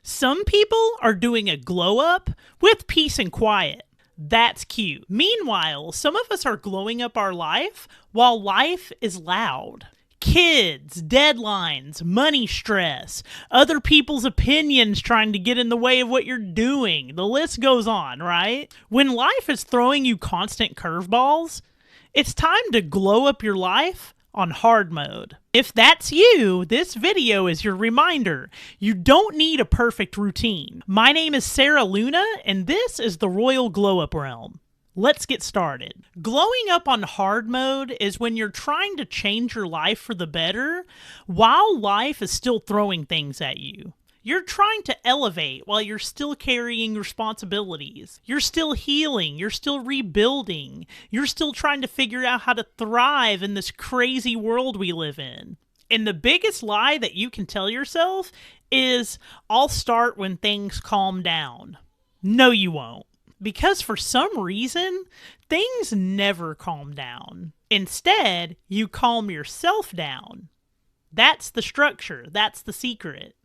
Some people are doing a glow up with peace and quiet. That's cute. Meanwhile, some of us are glowing up our life while life is loud. Kids, deadlines, money stress, other people's opinions trying to get in the way of what you're doing. The list goes on, right? When life is throwing you constant curveballs, it's time to glow up your life on hard mode. If that's you, this video is your reminder. You don't need a perfect routine. My name is Sarah Luna, and this is the Royal Glow Up Realm. Let's get started. Glowing up on hard mode is when you're trying to change your life for the better while life is still throwing things at you. You're trying to elevate while you're still carrying responsibilities. You're still healing. You're still rebuilding. You're still trying to figure out how to thrive in this crazy world we live in. And the biggest lie that you can tell yourself is, I'll start when things calm down. No, you won't. Because for some reason, things never calm down. Instead, you calm yourself down. That's the structure. That's the secret.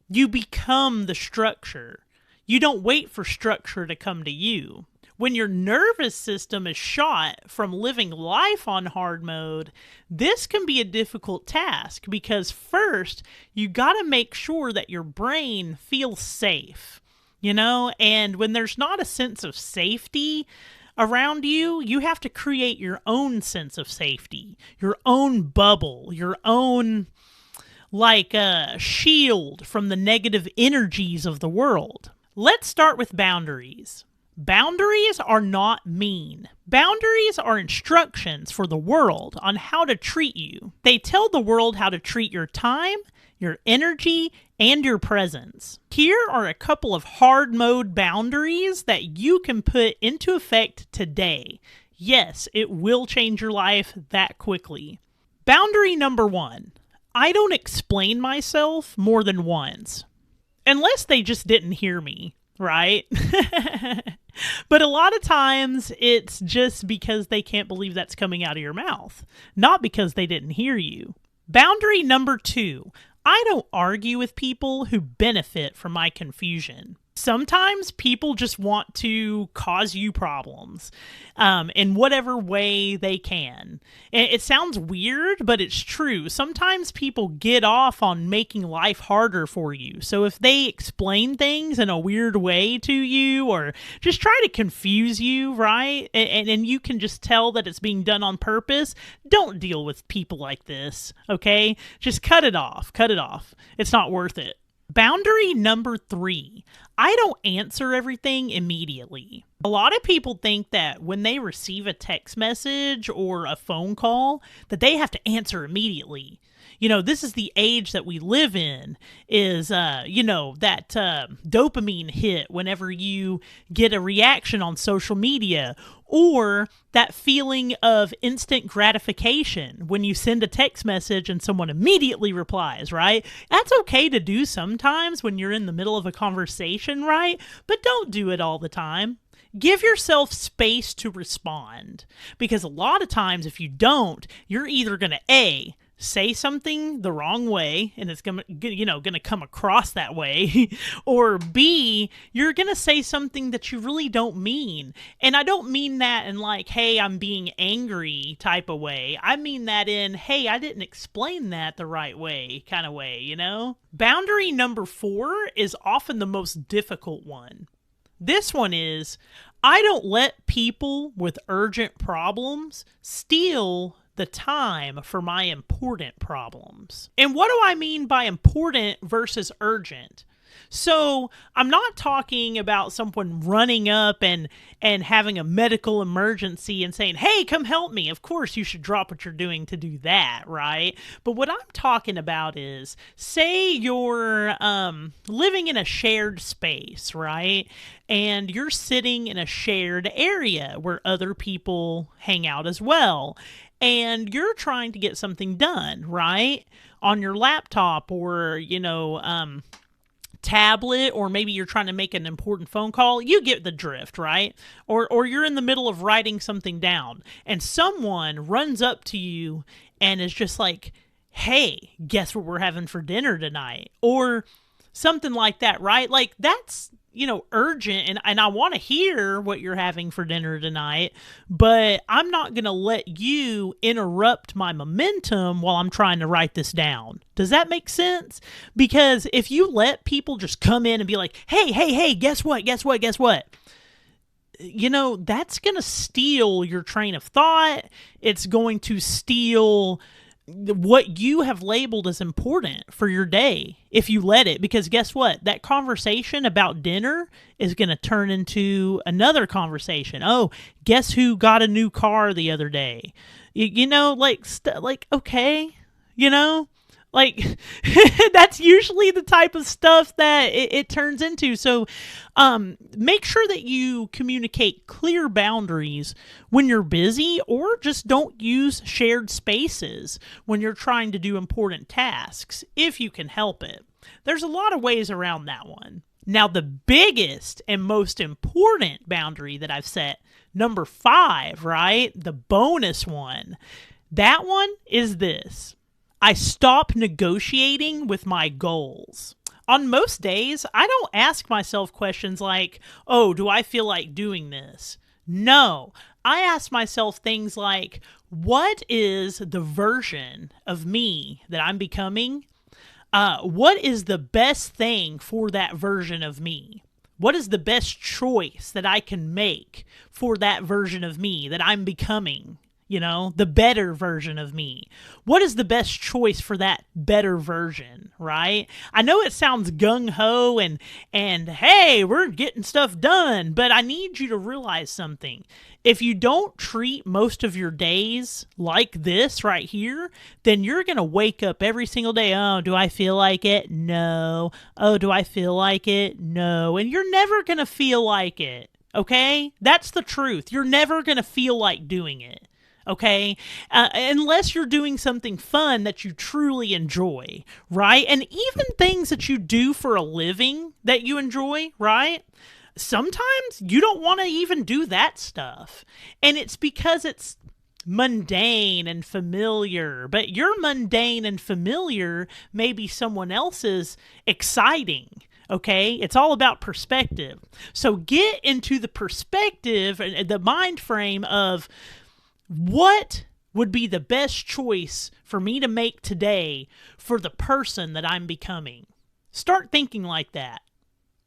You become the structure. You don't wait for structure to come to you. When your nervous system is shot from living life on hard mode, this can be a difficult task because first, you got to make sure that your brain feels safe. And when there's not a sense of safety around you, you have to create your own sense of safety, your own bubble, your own shield from the negative energies of the world. Let's start with boundaries. Boundaries are not mean. Boundaries are instructions for the world on how to treat you. They tell the world how to treat your time, your energy, and your presence. Here are a couple of hard mode boundaries that you can put into effect today. Yes, it will change your life that quickly. Boundary number 1. I don't explain myself more than once. Unless they just didn't hear me, right? But a lot of times it's just because they can't believe that's coming out of your mouth, not because they didn't hear you. Boundary number 2. I don't argue with people who benefit from my confusion. Sometimes people just want to cause you problems in whatever way they can. It sounds weird, but it's true. Sometimes people get off on making life harder for you. So if they explain things in a weird way to you or just try to confuse you, right? And you can just tell that it's being done on purpose, don't deal with people like this, okay? Just cut it off. Cut it off. It's not worth it. Boundary number 3, I don't answer everything immediately. A lot of people think that when they receive a text message or a phone call, that they have to answer immediately. This is the age that we live in, is, that dopamine hit whenever you get a reaction on social media, or that feeling of instant gratification when you send a text message and someone immediately replies, right? That's okay to do sometimes when you're in the middle of a conversation, right? But don't do it all the time. Give yourself space to respond, because a lot of times if you don't, you're either going to say something the wrong way, and it's gonna come across that way, or B, you're gonna say something that you really don't mean. And I don't mean that in hey, I'm being angry type of way. I mean that in, hey, I didn't explain that the right way kind of way, Boundary number 4 is often the most difficult one. This one is, I don't let people with urgent problems steal the time for my important problems. And what do I mean by important versus urgent? So I'm not talking about someone running up and having a medical emergency and saying, hey, come help me. Of course, you should drop what you're doing to do that, right? But what I'm talking about is, say you're living in a shared space, right? And you're sitting in a shared area where other people hang out as well. And you're trying to get something done, right? On your laptop or, tablet, or maybe you're trying to make an important phone call. You get the drift, right? Or you're in the middle of writing something down and someone runs up to you and is just like, hey, guess what we're having for dinner tonight? Or something like that, right? Like that's, urgent, and I want to hear what you're having for dinner tonight, but I'm not going to let you interrupt my momentum while I'm trying to write this down. Does that make sense? Because if you let people just come in and be like, hey, guess what? That's going to steal your train of thought. It's going to steal what you have labeled as important for your day if you let it, because guess what? That conversation about dinner is going to turn into another conversation. Oh, guess who got a new car the other day? Okay, like that's usually the type of stuff that it turns into. So make sure that you communicate clear boundaries when you're busy, or just don't use shared spaces when you're trying to do important tasks, if you can help it. There's a lot of ways around that one. Now, the biggest and most important boundary that I've set, number 5, right? The bonus one. That one is this. I stop negotiating with my goals. On most days, I don't ask myself questions like, oh, do I feel like doing this? No, I ask myself things like, what is the version of me that I'm becoming? What is the best thing for that version of me? What is the best choice that I can make for that version of me that I'm becoming? The better version of me. What is the best choice for that better version, right? I know it sounds gung-ho and hey, we're getting stuff done, but I need you to realize something. If you don't treat most of your days like this right here, then you're going to wake up every single day. Oh, do I feel like it? No. Oh, do I feel like it? No. And you're never going to feel like it, okay? That's the truth. You're never going to feel like doing it. Okay, unless you're doing something fun that you truly enjoy, right? And even things that you do for a living that you enjoy, right? Sometimes you don't want to even do that stuff. And it's because it's mundane and familiar, but your mundane and familiar may be someone else's exciting. Okay, it's all about perspective. So get into the perspective, the mind frame of, what would be the best choice for me to make today for the person that I'm becoming? Start thinking like that.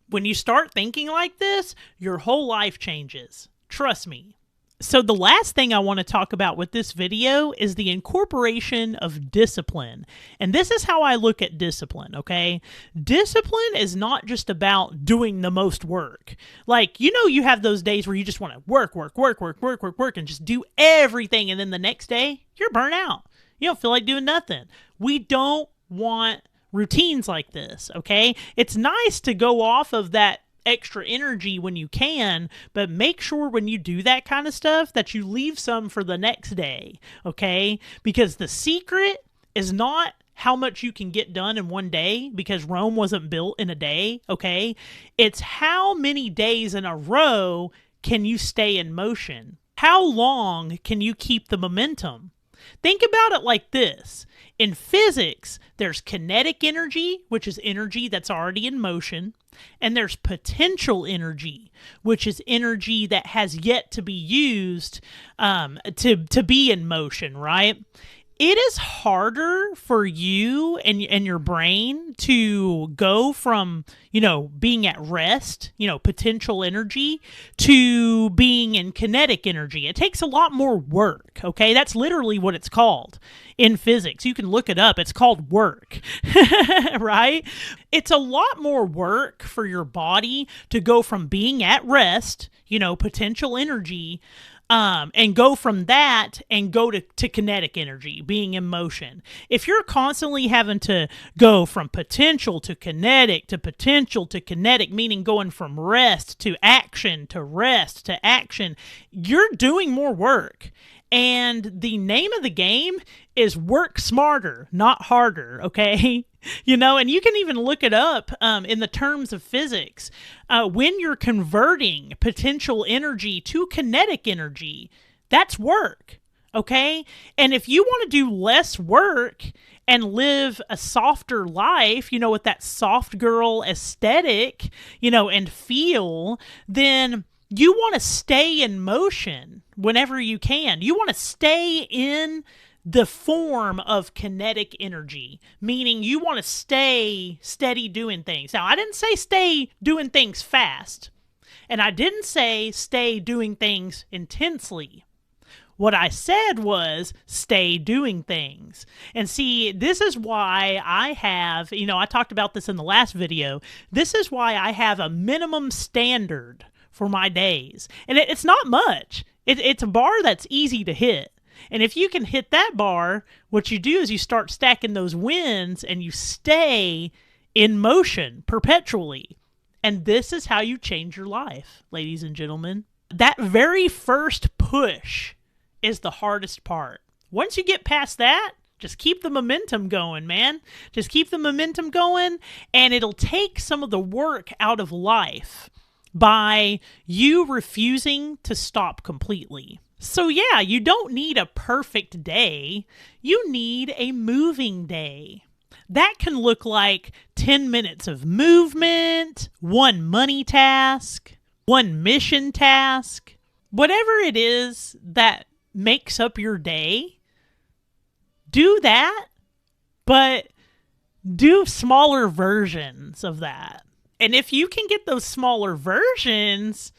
When you start thinking like this, your whole life changes. Trust me. So the last thing I want to talk about with this video is the incorporation of discipline. And this is how I look at discipline, okay? Discipline is not just about doing the most work. Like, you have those days where you just want to work, and just do everything. And then the next day, you're burnt out. You don't feel like doing nothing. We don't want routines like this, okay? It's nice to go off of that extra energy when you can, but make sure when you do that kind of stuff that you leave some for the next day, okay? Because the secret is not how much you can get done in one day, because Rome wasn't built in a day, okay? It's how many days in a row can you stay in motion? How long can you keep the momentum? Think about it like this. In physics, there's kinetic energy, which is energy that's already in motion, and there's potential energy, which is energy that has yet to be used to be in motion, right? It is harder for you and your brain to go from, being at rest, potential energy, to being in kinetic energy. It takes a lot more work, okay? That's literally what it's called in physics. You can look it up. It's called work, right? It's a lot more work for your body to go from being at rest, potential energy, and go from that and go to kinetic energy, being in motion. If you're constantly having to go from potential to kinetic to potential to kinetic, meaning going from rest to action to rest to action, you're doing more work. And the name of the game is work smarter, not harder, okay? And you can even look it up in the terms of physics. When you're converting potential energy to kinetic energy, that's work, okay? And if you want to do less work and live a softer life, with that soft girl aesthetic, and feel, then you want to stay in motion whenever you can. You want to stay in the form of kinetic energy, meaning you want to stay steady doing things. Now, I didn't say stay doing things fast, and I didn't say stay doing things intensely. What I said was stay doing things. And see, this is why I have, I talked about this in the last video. This is why I have a minimum standard for my days. And it's not much. It's a bar that's easy to hit. And if you can hit that bar, what you do is you start stacking those wins and you stay in motion perpetually. And this is how you change your life, ladies and gentlemen. That very first push is the hardest part. Once you get past that, just keep the momentum going, man. Just keep the momentum going, and it'll take some of the work out of life by you refusing to stop completely. So yeah, you don't need a perfect day. You need a moving day. That can look like 10 minutes of movement, one money task, one mission task, whatever it is that makes up your day. Do that, but do smaller versions of that. And if you can get those smaller versions,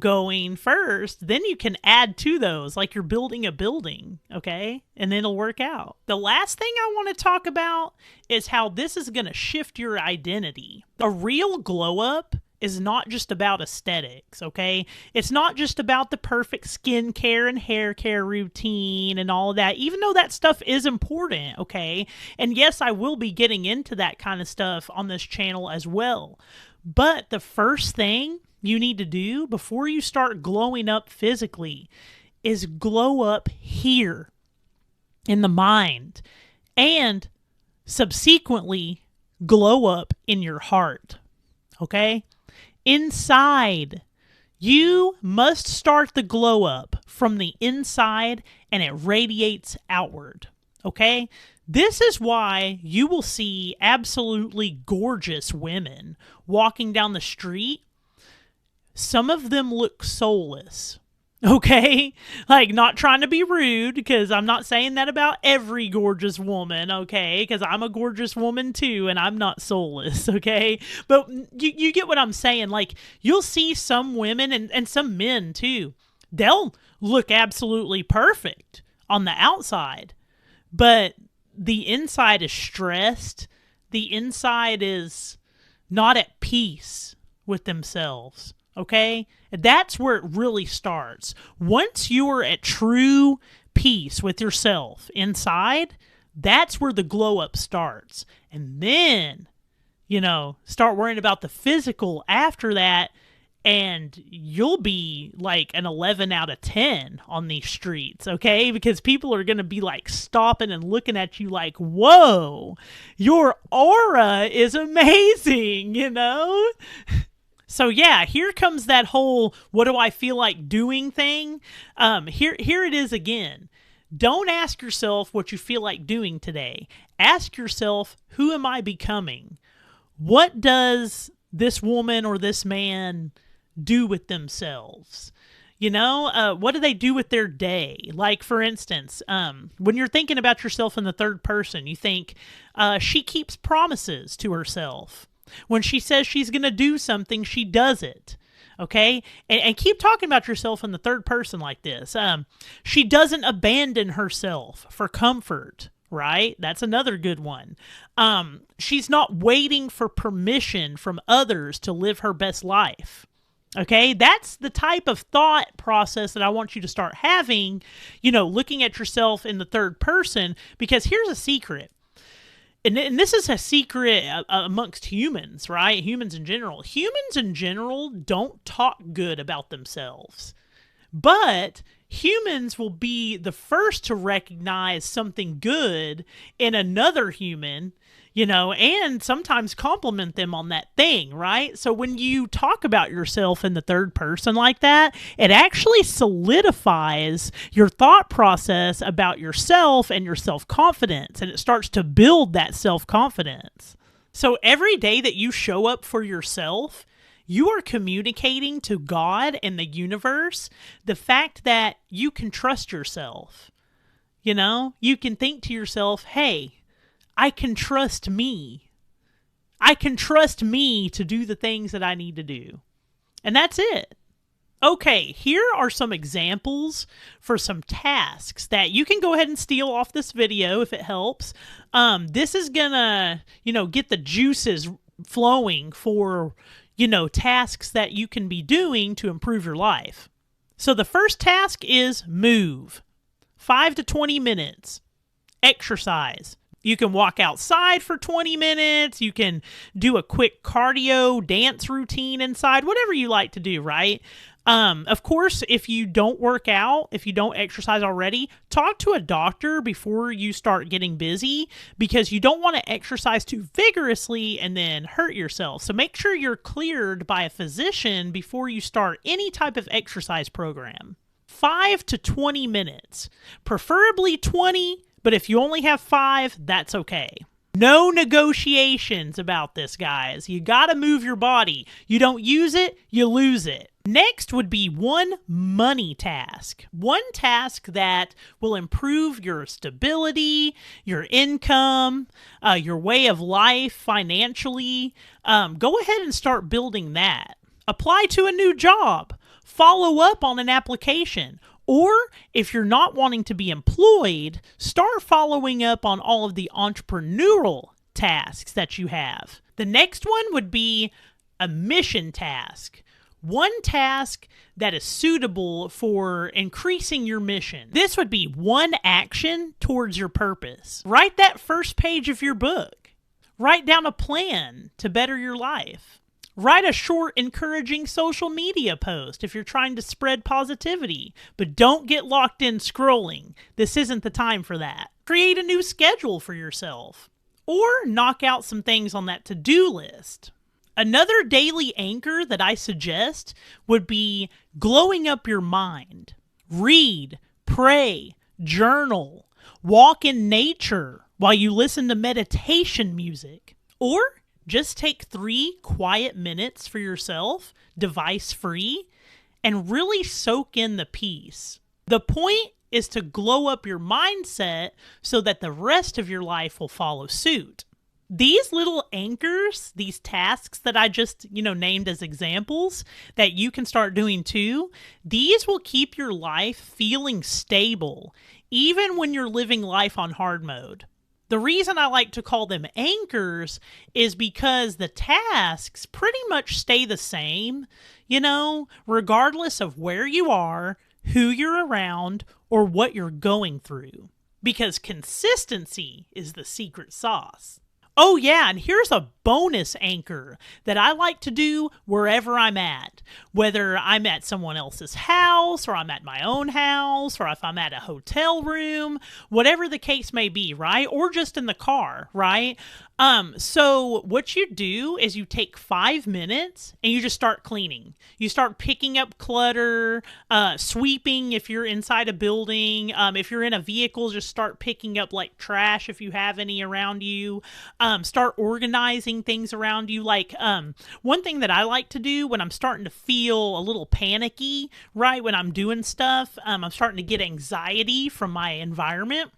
going first, then you can add to those like you're building a building, okay? And then it'll work out. The last thing I want to talk about is how this is going to shift your identity. A real glow up is not just about aesthetics, okay? It's not just about the perfect skincare and hair care routine and all of that, even though that stuff is important, okay? And yes, I will be getting into that kind of stuff on this channel as well. But the first thing you need to do before you start glowing up physically is glow up here in the mind and subsequently glow up in your heart, okay? Inside, you must start the glow up from the inside and it radiates outward, okay? This is why you will see absolutely gorgeous women walking down the street. Some of them look soulless, okay? Like, not trying to be rude, because I'm not saying that about every gorgeous woman, okay? Because I'm a gorgeous woman too, and I'm not soulless, okay? But you get what I'm saying. Like, you'll see some women and some men too. They'll look absolutely perfect on the outside, but the inside is stressed. The inside is not at peace with themselves. Okay? That's where it really starts. Once you're at true peace with yourself inside, that's where the glow up starts. And then, start worrying about the physical after that, and you'll be like an 11 out of 10 on these streets, okay? Because people are going to be like stopping and looking at you like, whoa, your aura is amazing, So yeah, here comes that whole what do I feel like doing thing. Here it is again. Don't ask yourself what you feel like doing today. Ask yourself, who am I becoming? What does this woman or this man do with themselves? What do they do with their day? Like, for instance, when you're thinking about yourself in the third person, you think she keeps promises to herself. When she says she's going to do something, she does it, okay? And keep talking about yourself in the third person like this. She doesn't abandon herself for comfort, right? That's another good one. She's not waiting for permission from others to live her best life, okay? That's the type of thought process that I want you to start having, looking at yourself in the third person, because here's a secret. And this is a secret amongst humans, right? Humans in general. Humans in general don't talk good about themselves. But humans will be the first to recognize something good in another human, and sometimes compliment them on that thing, right? So when you talk about yourself in the third person like that, it actually solidifies your thought process about yourself and your self-confidence, and it starts to build that self-confidence. So every day that you show up for yourself, you are communicating to God and the universe the fact that you can trust yourself. You can think to yourself, hey, I can trust me. I can trust me to do the things that I need to do. And that's it. Okay, here are some examples for some tasks that you can go ahead and steal off this video if it helps. This is gonna, get the juices flowing for, tasks that you can be doing to improve your life. So the first task is move. 5 to 20 minutes. Exercise. You can walk outside for 20 minutes. You can do a quick cardio dance routine inside, whatever you like to do, right? Of course, if you don't work out, if you don't exercise already, talk to a doctor before you start getting busy, because you don't want to exercise too vigorously and then hurt yourself. So make sure you're cleared by a physician before you start any type of exercise program. 5 to 20 minutes, preferably 20, but if you only have 5, that's okay. No negotiations about this, guys. You gotta move your body. You don't use it, you lose it. Next would be one money task. One task that will improve your stability, your income, your way of life financially. Go ahead and start building that. Apply to a new job. Follow up on an application. Or if you're not wanting to be employed, start following up on all of the entrepreneurial tasks that you have. The next one would be a mission task. One task that is suitable for increasing your mission. This would be one action towards your purpose. Write that first page of your book. Write down a plan to better your life. Write a short, encouraging social media post if you're trying to spread positivity, but don't get locked in scrolling. This isn't the time for that. Create a new schedule for yourself, or knock out some things on that to-do list. Another daily anchor that I suggest would be glowing up your mind. Read, pray, journal, walk in nature while you listen to meditation music, or just take 3 quiet minutes for yourself, device-free, and really soak in the peace. The point is to glow up your mindset so that the rest of your life will follow suit. These little anchors, these tasks that I just, named as examples that you can start doing too, these will keep your life feeling stable, even when you're living life on hard mode. The reason I like to call them anchors is because the tasks pretty much stay the same, regardless of where you are, who you're around, or what you're going through. Because consistency is the secret sauce. Oh yeah, and here's a bonus anchor that I like to do wherever I'm at. Whether I'm at someone else's house, or I'm at my own house, or if I'm at a hotel room, whatever the case may be, right? Or just in the car, right? So what you do is you take 5 minutes and you just start cleaning. You start picking up clutter, sweeping if you're inside a building. If you're in a vehicle, just start picking up like trash if you have any around you. Start organizing things around you. Like, one thing that I like to do when I'm starting to feel a little panicky, right, when I'm doing stuff, I'm starting to get anxiety from my environment.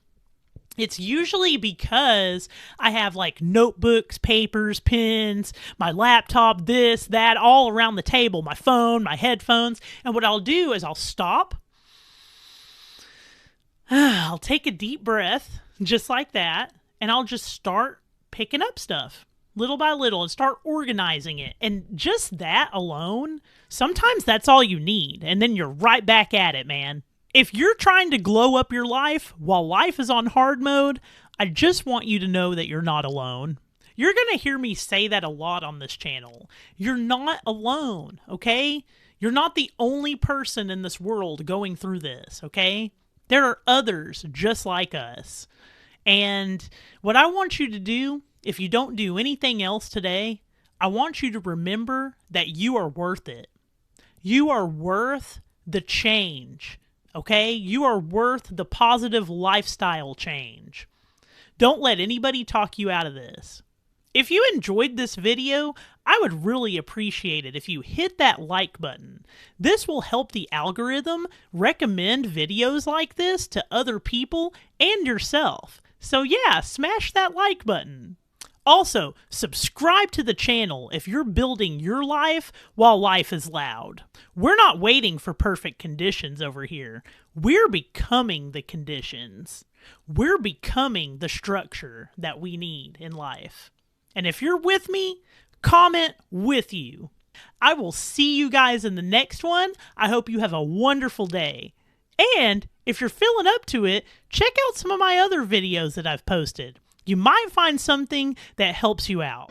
It's usually because I have like notebooks, papers, pens, my laptop, this, that, all around the table, my phone, my headphones. And what I'll do is I'll stop. I'll take a deep breath, just like that, and I'll just start picking up stuff little by little and start organizing it. And just that alone, sometimes that's all you need. And then you're right back at it, man. If you're trying to glow up your life while life is on hard mode, I just want you to know that you're not alone. You're going to hear me say that a lot on this channel. You're not alone, okay? You're not the only person in this world going through this, okay? There are others just like us. And what I want you to do if you don't do anything else today, I want you to remember that you are worth it. You are worth the change, okay? You are worth the positive lifestyle change. Don't let anybody talk you out of this. If you enjoyed this video, I would really appreciate it if you hit that like button. This will help the algorithm recommend videos like this to other people and yourself. So yeah, smash that like button. Also, subscribe to the channel if you're building your life while life is loud. We're not waiting for perfect conditions over here. We're becoming the conditions. We're becoming the structure that we need in life. And if you're with me, comment with you. I will see you guys in the next one. I hope you have a wonderful day. And if you're feeling up to it, check out some of my other videos that I've posted. You might find something that helps you out.